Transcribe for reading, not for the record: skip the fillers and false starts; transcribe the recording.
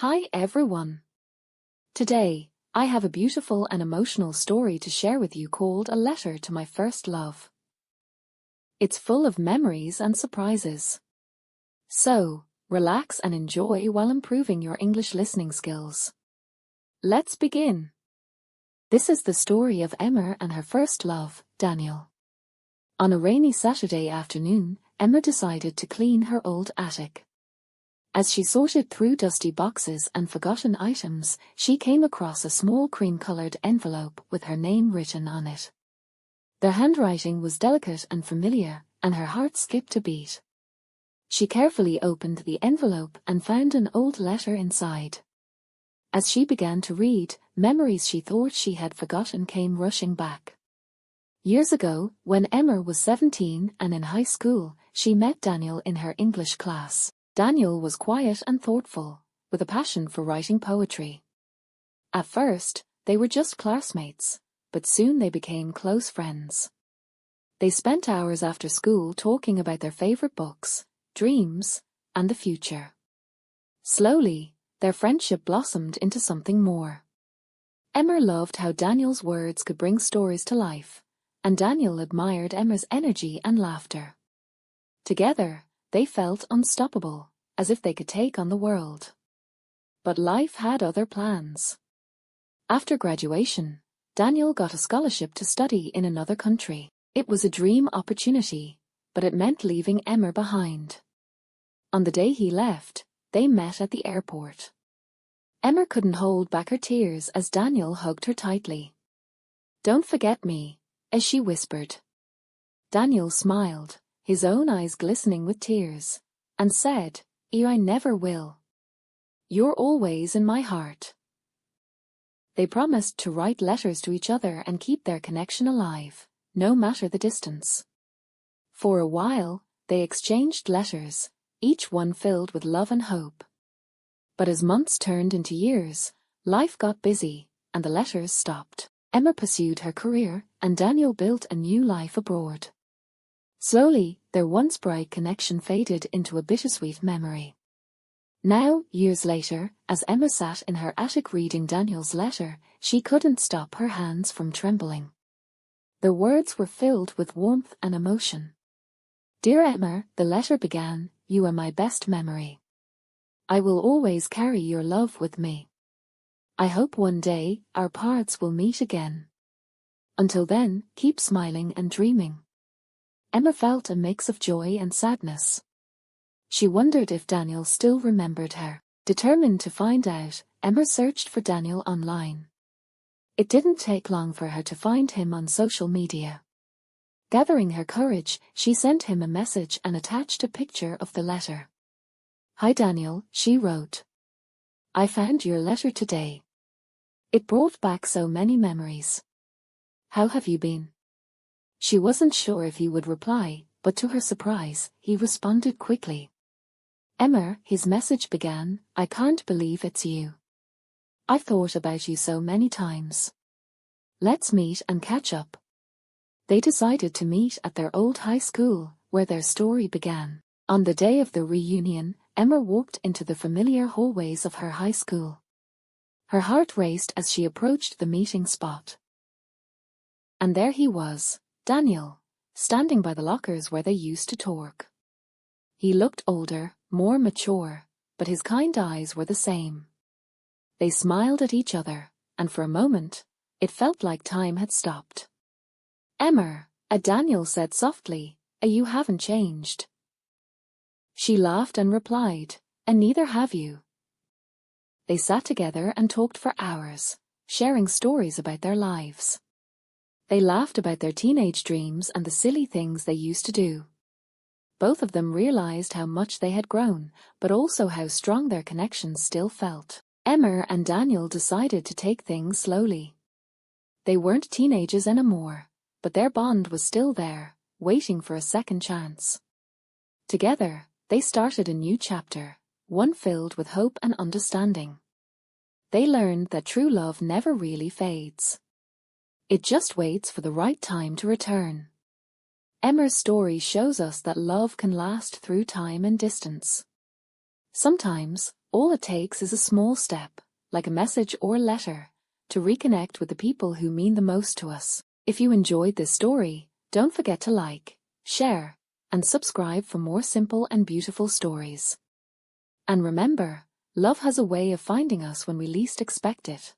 Hi everyone. Today, I have a beautiful and emotional story to share with you called A Letter to My First Love. It's full of memories and surprises. So, relax and enjoy while improving your English listening skills. Let's begin. This is the story of Emma and her first love, Daniel. On a rainy Saturday afternoon, Emma decided to clean her old attic. As she sorted through dusty boxes and forgotten items, she came across a small cream-colored envelope with her name written on it. The handwriting was delicate and familiar, and her heart skipped a beat. She carefully opened the envelope and found an old letter inside. As she began to read, memories she thought she had forgotten came rushing back. Years ago, when Emma was 17 and in high school, she met Daniel in her English class. Daniel was quiet and thoughtful, with a passion for writing poetry. At first, they were just classmates, but soon they became close friends. They spent hours after school talking about their favorite books, dreams, and the future. Slowly, their friendship blossomed into something more. Emma loved how Daniel's words could bring stories to life, and Daniel admired Emma's energy and laughter. Together, they felt unstoppable, as if they could take on the world. But life had other plans. After graduation, Daniel got a scholarship to study in another country. It was a dream opportunity, but it meant leaving Emma behind. On the day he left, they met at the airport. Emma couldn't hold back her tears as Daniel hugged her tightly. "Don't forget me," as she whispered. Daniel smiled, his own eyes glistening with tears, and said, "I never will. You're always in my heart." They promised to write letters to each other and keep their connection alive, no matter the distance. For a while, they exchanged letters, each one filled with love and hope. But as months turned into years, life got busy, and the letters stopped. Emma pursued her career, and Daniel built a new life abroad. Slowly, their once bright connection faded into a bittersweet memory. Now, years later, as Emma sat in her attic reading Daniel's letter, she couldn't stop her hands from trembling. The words were filled with warmth and emotion. "Dear Emma," the letter began, "you are my best memory. I will always carry your love with me. I hope one day our paths will meet again. Until then, keep smiling and dreaming." Emma felt a mix of joy and sadness. She wondered if Daniel still remembered her. Determined to find out, Emma searched for Daniel online. It didn't take long for her to find him on social media. Gathering her courage, she sent him a message and attached a picture of the letter. "Hi Daniel," she wrote. "I found your letter today. It brought back so many memories. How have you been?" She wasn't sure if he would reply, but to her surprise, he responded quickly. "Emma," his message began, "I can't believe it's you. I've thought about you so many times. Let's meet and catch up." They decided to meet at their old high school, where their story began. On the day of the reunion, Emma walked into the familiar hallways of her high school. Her heart raced as she approached the meeting spot. And there he was, Daniel, standing by the lockers where they used to talk. He looked older, more mature, but his kind eyes were the same. They smiled at each other, and for a moment, it felt like time had stopped. "Emma," Daniel said softly, "you haven't changed." She laughed and replied, "And neither have you." They sat together and talked for hours, sharing stories about their lives. They laughed about their teenage dreams and the silly things they used to do. Both of them realized how much they had grown, but also how strong their connection still felt. Emma and Daniel decided to take things slowly. They weren't teenagers anymore, but their bond was still there, waiting for a second chance. Together, they started a new chapter, one filled with hope and understanding. They learned that true love never really fades. It just waits for the right time to return. Emma's story shows us that love can last through time and distance. Sometimes, All it takes is a small step, like a message or letter, to reconnect with the people who mean the most to us. If you enjoyed this story, don't forget to like, share, and subscribe for more simple and beautiful stories. And remember, love has a way of finding us when we least expect it.